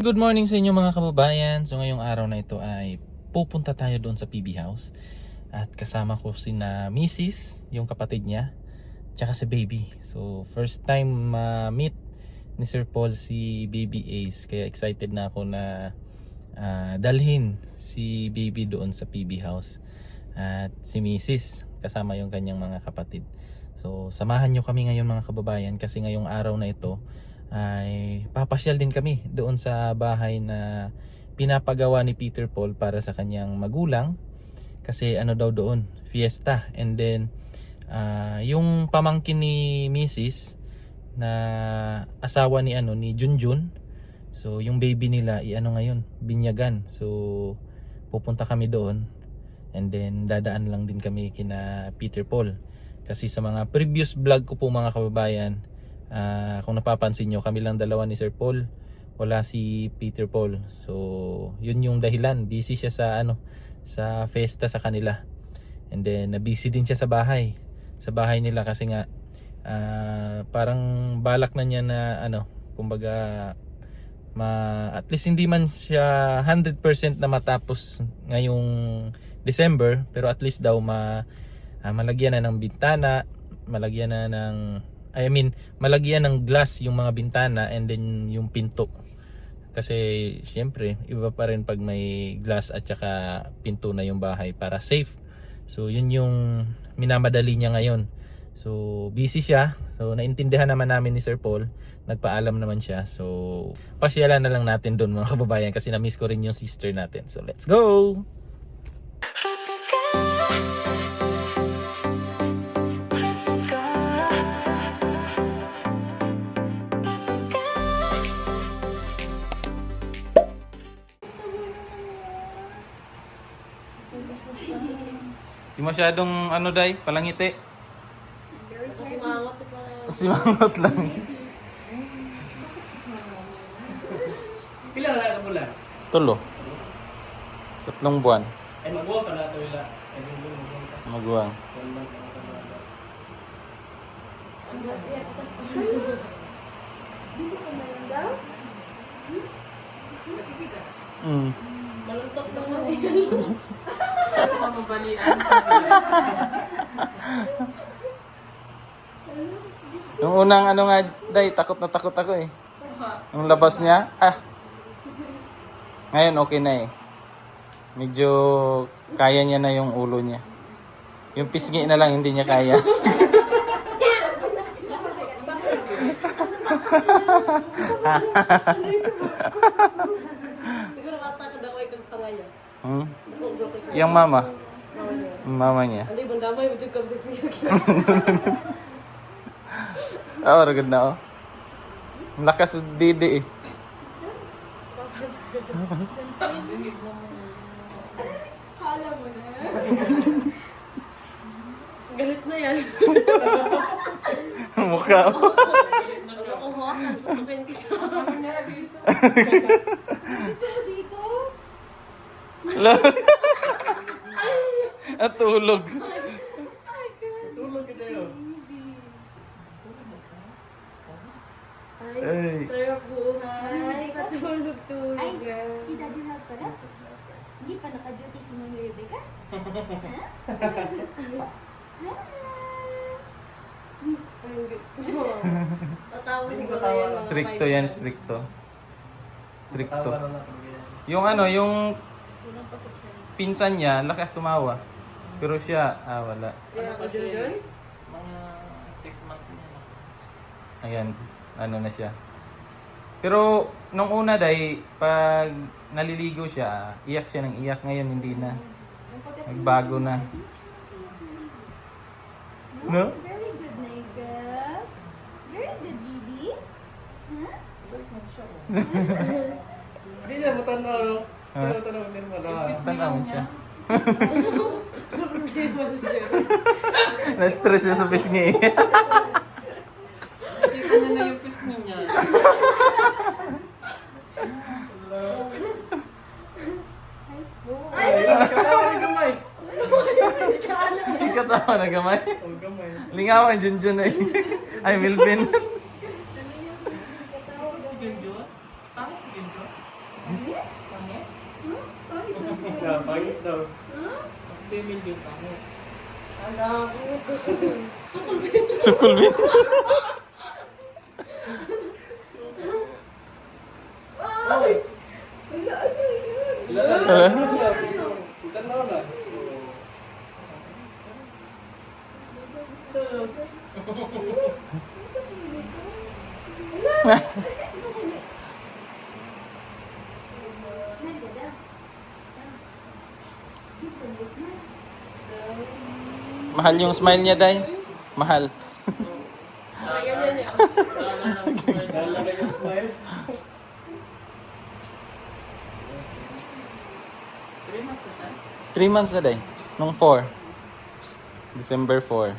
Good morning sa inyo mga kababayan. So ngayong araw na ito ay pupunta tayo doon sa PB House. At kasama ko sina Mrs., yung kapatid niya, tsaka si Baby. So first time meet ni Sir Paul si Baby Ace. Kaya excited na ako na dalhin si Baby doon sa PB House. At si Mrs., kasama yung kanyang mga kapatid. So samahan nyo kami ngayon mga kababayan kasi ngayong araw na ito ay papasyal din kami doon sa bahay na pinapagawa ni Peter Paul para sa kanyang magulang kasi ano daw doon, fiesta. And then yung pamangkin ni Mrs. na asawa ni ni Junjun, so yung baby nila ngayon, binyagan. So pupunta kami doon and then dadaan lang din kami kina Peter Paul kasi sa mga previous vlog ko po mga kababayan, kung napapansin nyo, kami lang dalawa ni Sir Paul, wala si Peter Paul. So yun yung dahilan, busy siya sa sa fiesta sa kanila. And then busy din siya sa bahay nila kasi nga parang balak na niya na kumbaga at least hindi man siya 100% na matapos ngayong December, pero at least daw malagyan na ng bintana, malagyan na ng malagyan ng glass yung mga bintana and then yung pinto. Kasi syempre, iba pa rin pag may glass at saka pinto na yung bahay para safe. So yun yung minamadali niya ngayon. So busy siya. So naintindihan naman namin ni Sir Paul. Nagpaalam naman siya. So pasyalan na lang natin doon mga kababayan kasi na-miss ko rin yung sister natin. So let's go! Di masyadong day, palangiti. Simangot lang. Pila wala ka pula? 3 buwan. Ay magbuwang ka na ito ila. Maguwang. Dito ka na lang daw? Maluntok naman yan. Mamabalian. Yung unang day, takot na takot ako eh. Yung labas niya, ngayon okay na eh. Medyo kaya niya na yung ulo niya. Yung pisngi na lang hindi niya kaya. Siguro bata ka daw ay kang pangaya. Yung mama niya. Ano yung bandamay mo dyan kamsiksik. Ragad na Ang lakas ng didi eh. Kala mo na. Galit na yan. Mukha mo. Ako hawakan, tutukin kita. Gusto mo dito? At tulog. Tulog kita yun. Ay, sarap buhay. Katulog-tulog. Ay, si Daddy na pala. Hindi pa naka-duty si Mami Rebecca? Ay, gusto. Tatawa siguro yan mga Stricto yan, stricto. Stricto. Tawa na natin ganyan. Yung pinsan niya, lakas tumawa. Pero siya, wala. Kaya ako dyan? Mga 6 months niya na. Ayan, na siya. Pero nung una pag naliligo siya, iyak siya ng iyak. Ngayon hindi na. Nagbago na. No? Very good, Naiga. Very good, GB. Huh? Hindi siya matanda, no? Ha? Pero tanong din mo na. Tanawin siya. Problema siya. Na-stress siya sa pisngi. Kita niya na yung pisngi niya. Katawa ng gamay. Ikatawa na gamay. Oh, gamay. Lingawan, Junjun eh. Ay, Milvin. Katawag Si Genjo? Pangit si Genjo? Pangit? Huh? Pangit daw si Kuya Yeah, Bibi? pangit daw. Huh? Mas female yung pangit. Alam ko. Sukul min. Ay! Wala, ano yun? Wala na siya. Tanaw na. Tulog. Smile ka daw. Dito, may smile. Mahal yung smile niya, Day. Mahal. Ay, ganyan yun. Lalagay yung smile. 3 months na, Day. Nung 4. December 4.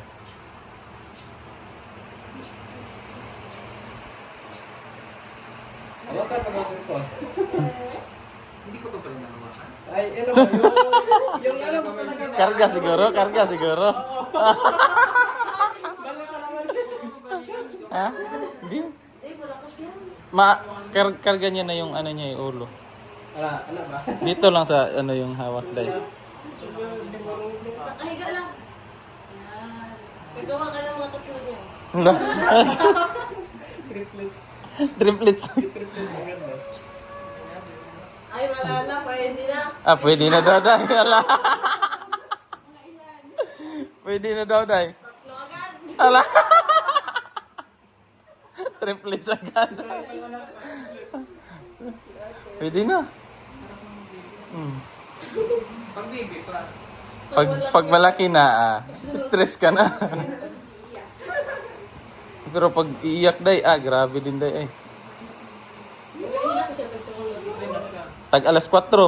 Hawakan na natin ito. Hindi ko pa pala nahawakan. Ay, ano ba? Yung ano ba talaga? Karga siguro, karga siguro. Bala ka naman. Ha? Hindi. Eh, malakas yan. Karga niya na yung ano niya, yung ulo. Ano ba? Dito lang sa ano yung hawak, Day. Hindi marunong. Nakahiga lang. Yan. Gagawa ka ng mga tatlo niya. Triplets. Triplets. Triplets ang ganda. Ay, malala. Pwede na. Ah, pwede na daw, Day. Ala. Pwede na daw, Day. Tatlo agad. Ala. Triplets agad. Pwede na. Pag baby pa. Pag malaki na, stress ka na. Pero pag iiyak, Day, grabe din, Day. Nahihila ko siya tagtulog. Tag alas 4. Sa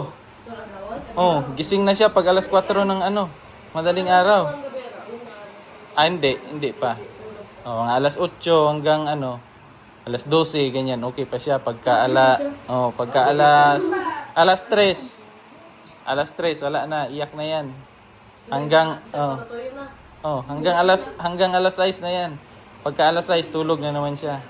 arawan. Oh, gising na siya pag alas 4 ng ano, madaling araw. Ang gabi, una. Hindi pa. Oh, mga alas 8 hanggang ano, alas 12 ganyan. Okay pa siya pagka alas 3. Alas 3 wala na, iyak na 'yan. Hanggang Tatuloy na. hanggang alas 6 na 'yan. Pagka alas 6 tulog na naman siya.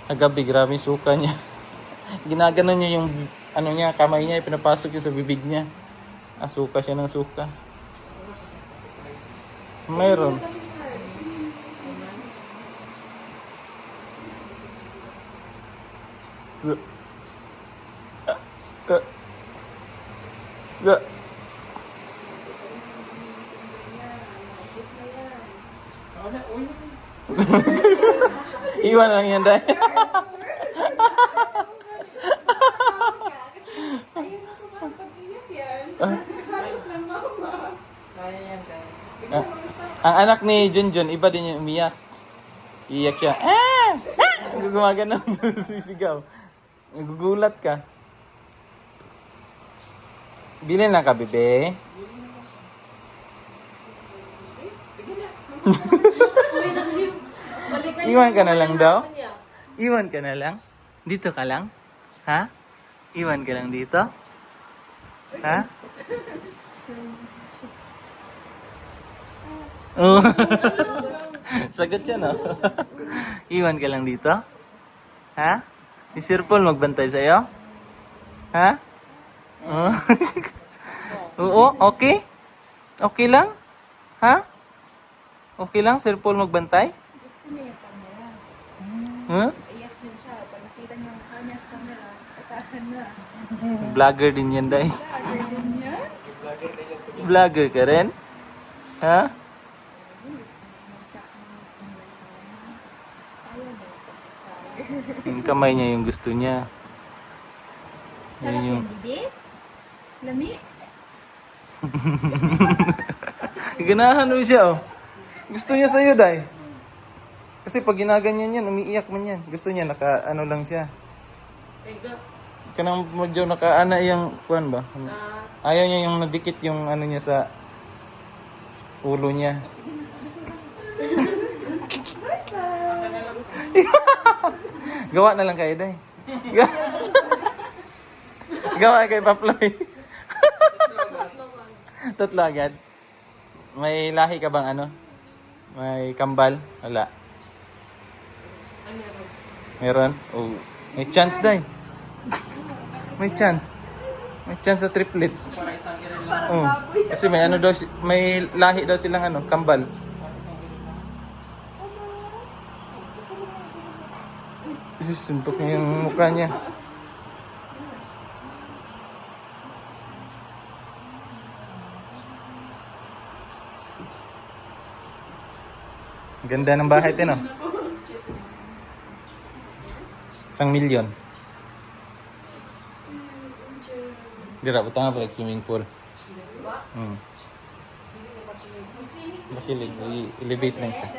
Agabi, grabe suka niya. Ginagano niya yung ano niya, kamay niya, pinapasok yung sa bibig niya. Suka siya ng suka. Mayroon. Iwan lang yan, Day. Ayun na kumapag-iyak yan. Halos ng mama. Kaya yan, kaya. Ang anak ni Junjun, iba din yung umiyak. Iyak siya. Gumagano, sisigaw. Nagugulat ka. Bilhin na ka, bebe. Uwi na kayo. Balik na Iwan ka na lang daw? hapon niya. Iwan ka na lang? Dito ka lang? Ha? Iwan ka lang dito? Ha? Oh. Sagot siya, no? Iwan ka lang dito? Ha? Si Sir Paul magbantay sa'yo? Ha? Oh. Oo, okay? Okay lang? Ha? Okay lang, Sir Paul magbantay? Gusto niya yung camera. Huh? Iyak din siya. Pag nakita niya ang mukha niya sa camera, atahan na. Vlogger din yan, Day. Sabi din niya. Vlogger ka rin? Ha? Ayaw na kasi. Yung kamay niya yung gusto niya. Sarap Yun yung... yan, bibi? Lami? Ganahan mo siya, oh. Gusto niya sa'yo, Day. Kasi pag ginaganyan yan, umiiyak man yan. Gusto niya, ano lang siya. Higa. Kanang medyo nakaana yung, kuwan ba? Ayaw niya yung nadikit yung ano niya sa ulo niya. Gawa na lang kayo, Day. Gawa kay Paploy. Tatlo agad. May lahi ka bang ano? May kambal? Wala. Meron? Oh. May chance day. May chance. May chance sa triplets. Oh. Kasi may ano daw, may lahi daw silang ano, kambal. Suntok niya yung mukha niya. Ganda ng bahay din, oh. 1,000,000. Dira, buta nga pala swimming pool. Makilig, i-elevate lang siya.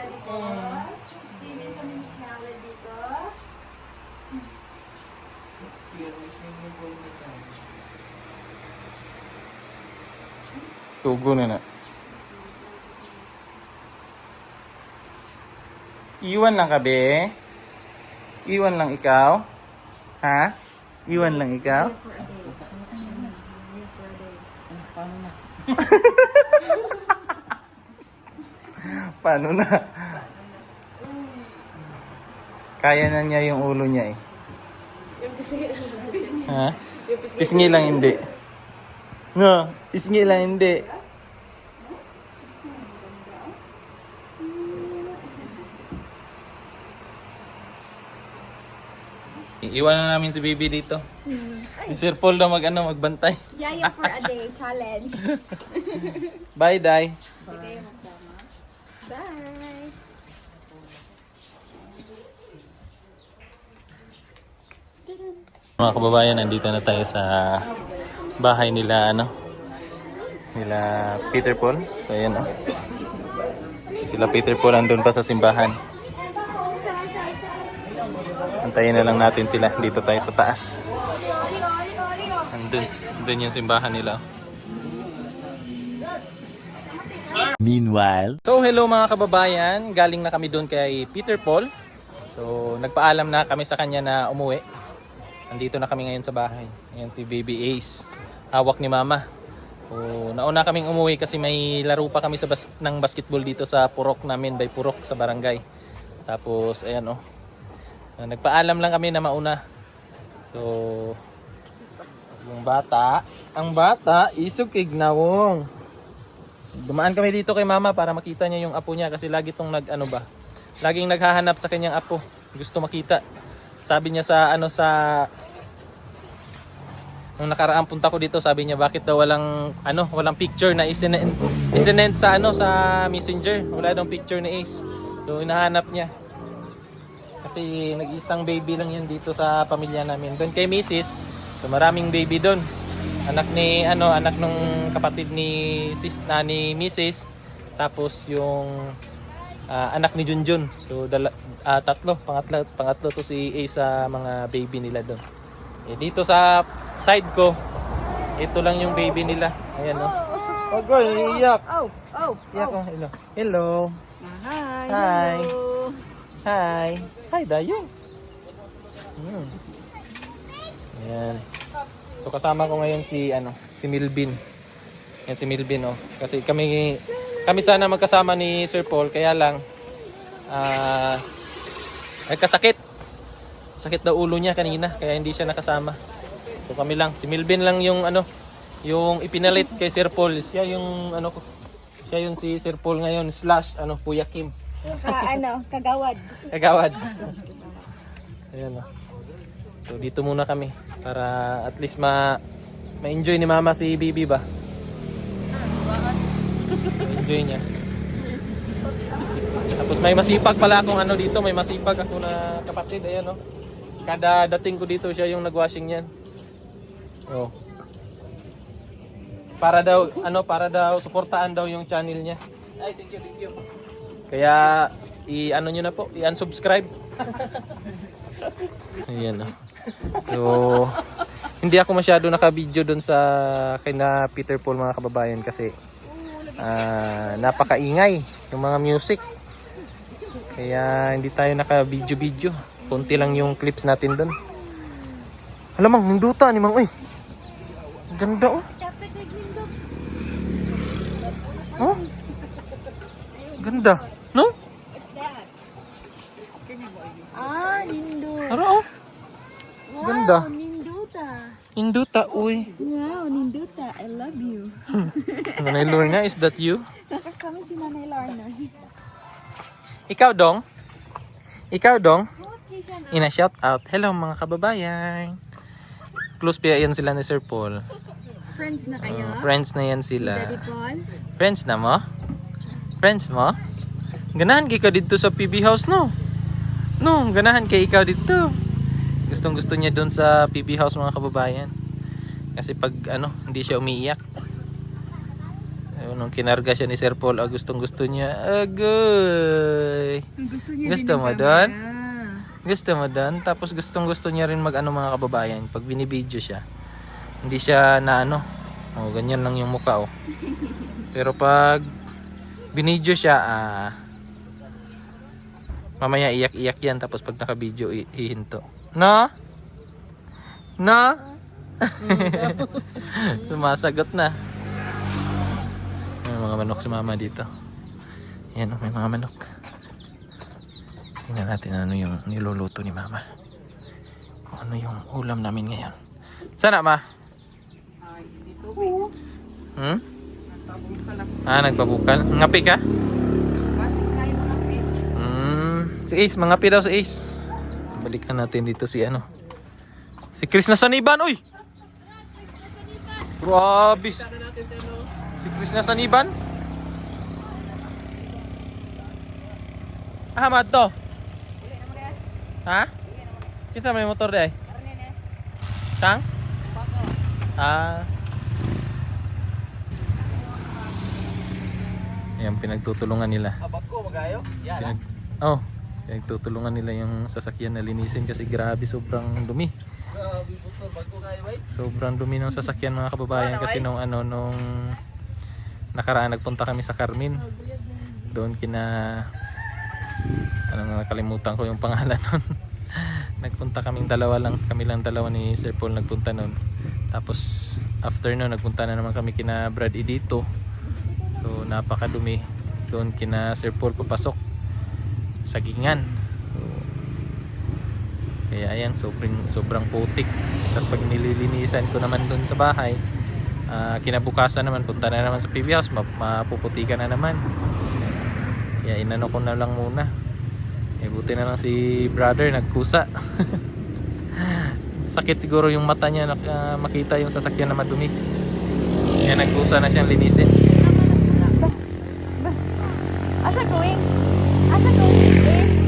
Swimming kami ni Nala dito. Tugo na na. Iwan lang ka, be? Iwan lang ikaw? Ha? Iwan lang ikaw? Paano na? Kaya na niya yung ulo niya eh. Yung pisngi lang. Ha? Yung pisngi. Pisngi lang hindi. No, pisngi lang hindi. Iwan na namin si Bibi dito. Si Sir Paul daw magbantay. Yaya for a day challenge. Bye, Day. Bye. Mga kababayan, nandito na tayo sa bahay nila nila Peter Paul. So ayan sila Peter Paul andun pa sa simbahan. Antayin na lang natin sila. Dito tayo sa taas. Andun yung simbahan nila. Meanwhile, So hello mga kababayan, galing na kami doon kay Peter Paul. So nagpaalam na kami sa kanya na umuwi. Nandito na kami ngayon sa bahay. Ayan si Baby Ace, hawak ni Mama. So nauna kaming umuwi kasi may laro pa kami ng basketball dito sa Purok namin, by Purok sa barangay. Tapos ayan nagpaalam lang kami na mauna. So ang bata isog ignawong. Dumaan kami dito kay Mama para makita niya yung apo niya kasi lagi tong laging naghahanap sa kanyang apo. Gusto makita. Sabi niya nung nakaraang punta ko dito, sabi niya bakit daw walang picture na isinend sa sa Messenger. Wala daw picture ni Ace. So hinahanap niya. Kasi nag-isang baby lang yan dito sa pamilya namin. Doon kay Mrs. So maraming baby doon. Anak nung kapatid ni Mrs. Tapos yung anak ni Junjun. So tatlo, pangatlo to si Ace sa mga baby nila doon. Dito sa side ko, ito lang yung baby nila. Ayan Oh girl, iyak. Iyak oh. Hello. Hello. Hi. Hi. Hi Dayo. Ayan. So kasama ko ngayon si Milvin. Yan si Milvin Kasi kami sana magkasama ni Sir Paul, kaya lang nagkasakit. Sakit daw ulo niya kanina kaya hindi siya nakasama. So kami lang, si Milvin lang yung yung ipinalit kay Sir Paul. Siya yung siya yung si Sir Paul ngayon / Kuya Kim. Kagawad. Kagawad. Ayan So dito muna kami para at least ma-enjoy ni Mama si Bibi ba. Ma-enjoy niya. Tapos may masipag pala akong dito, may masipag ako na kapatid, ayan Kada dating ko dito siya yung nagwashing niyan. Para daw suportaan daw yung channel niya. Ay, thank you. Kaya niyo na po, i-unsubscribe. Ayan So hindi ako masyado naka-video doon sa kina Peter Paul mga kababayan kasi napakaingay yung mga music. Kaya hindi tayo naka-video. Konti lang yung clips natin doon. Alam mang, ninduta ni Mang. Uy. Ganda Oh? Ganda. No? ganda. Ninduta. Induta, uy. Wow, Ninduta. I love you. Nanay Lorna, is that you? Nakakami si Nanay Lorna. Ikaw dong? Ikaw dong? What Kishan? Ina shout out. Hello mga kababayan. Close pa yan sila ni Sir Paul. Friends na kayo? Friends na yan Daddy sila. Paul? Friends na mo? Friends mo? Ganahan kay ka dito sa PB House, no? No, ganahan kay ikaw dito. Gustong gusto niya doon sa PB House mga kababayan. Kasi pag hindi siya umiiyak. Nung kinarga siya ni Sir Paul, gustong gusto niya. Agoy! Gusto niya Gusto din ng mo camera. doon? Gusto mo doon? Tapos gustong gusto niya rin mag mga kababayan. Pag binibideo siya. Hindi siya na ganyan lang yung mukha, oh. Pero pag binidyo siya, mamaya iyak-iyak yan. Tapos pag naka-video, ihinto. No? No? Sumasagot na. May mga manok si mama dito. Yan, may mga manok. Tingnan natin ano yung niluluto ni mama. Kung ano yung ulam namin ngayon. Sana ma? Hmm? Nagpabukal. Ngapi ka? Si Ace, mangapi daw si Ace. Balikan natin dito si si Chris na Saniban, uy! Grabe. Si Chris na Saniban? Ahmad to. Ha? Kinsa may motor day? Tang? Ayan, pinagtutulungan nila. Abako, magayo? Yan. Pinagtutulungan nila yung sasakyan na linisin kasi grabe, sobrang dumi. Sobrang dumi ng sasakyan mga kababayan kasi nung nakaraan nagpunta kami sa Carmen. Doon nakalimutan ko yung pangalan nun. Nagpunta kami lang dalawa ni Sir Paul nagpunta nun. Tapos after nun nagpunta na naman kami kina Brad dito. So napakadumi. Doon kina Sir Paul papasok sa gingan. So, kaya ayan, sobrang putik. Tapos pag nililinisan ko naman doon sa bahay, kinabukasan naman punta na naman sa PB House, mapuputikan na naman. Kaya inano ko na lang muna. Buti na lang si brother nagkusa. Sakit siguro yung mata niya makita yung sasakyan na madumi. Kaya nagkusa na siyang linisin. Asa going? Asa going, Ace?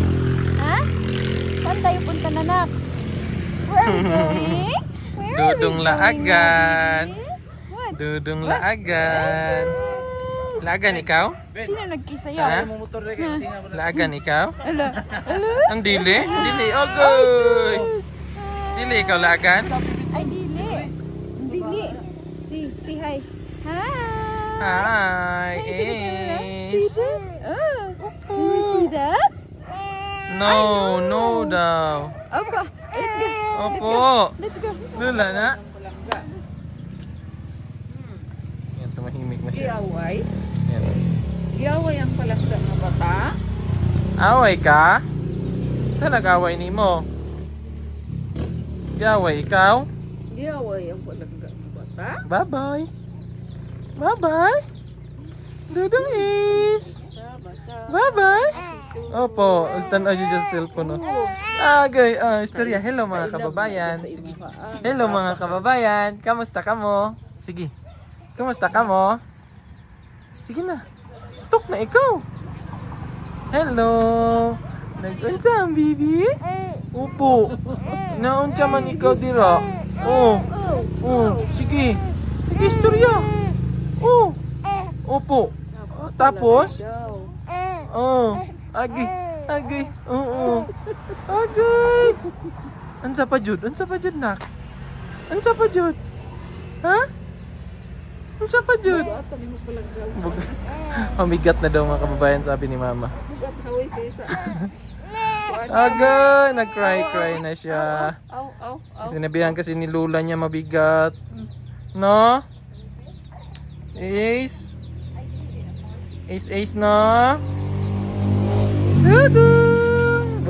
Ha? Saan tayo punta na, nak? Where are we going? Where are we Dudong going, laagan. baby? What? Dudong laagan. Laagan ikaw? Sino nagkisaya? Ha? Motor rin kayo, sina mo na. Laagan ikaw? Ala. Ang dili? Dili. Ogoy! Dili ikaw laagan? Ay, dili. Dili. Si hi. Hi. Hi, Hi, dili ka na. Ace. See that? Oh. Can you see that? No daw. Opo. Let's go. Opo. Let's go. Lula na. Yan, tumahimik na siya. Iaway? Yan. Iaway ang palakda ng bata? Away ka? Saan nag-away ni mo? Away ikaw? Iaway ang palakda ng bata? Bye-bye. Bye-bye. Dudong is. Bye-bye. Opo, stand aja sa cellphone. Agay, istorya. Hello mga kababayan. Sige. Hello mga kababayan. Kamusta ka mo? Sige. Kamusta ka mo? Sige na. Tok na ikaw. Hello. Nag-unsa ang bibi? Opo. Naunsa man ikaw dira? Oh. Sige. Sige, istorya. Oh. Opo. Tapos? Agay. Oo. Agay. Ansa pa jud nak? Ansa pa jud? Ha? Ansa pa jud? Mamigat na daw mga kababayan, sabi ni mama. Bugat haway kayo sa... Agay, nag-cry na siya. Aw. Sinabihan kasi ni Lula niya mabigat. No? Ace na. Dudung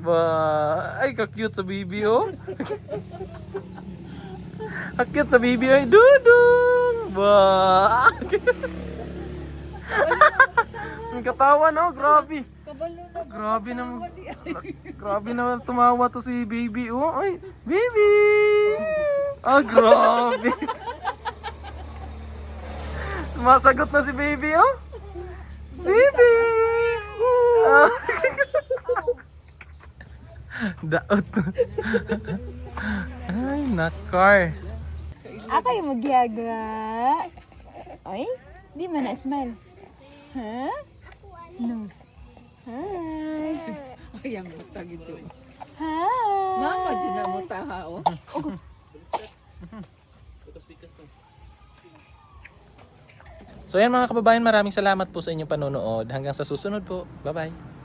ba. ka-cute sa baby, oh. Ka-cute sa baby, ay. Dudong! Ba! Ang katawa, no? Grabe. Kabalo na. Grabe naman. Grabe naman tumawa to si baby, oh. Ay, baby! Ah, grabe. Masagot na si baby, oh. Baby! Ah. Daot. Ay, nakar. Ako yung magyaga. Ay, di man na smile. Ha? No. Hi. Ay, ang butag ito. Hi. Mama, dyan na mo taha, oh. So yan mga kababayan, maraming salamat po sa inyong panonood. Hanggang sa susunod po. Bye-bye.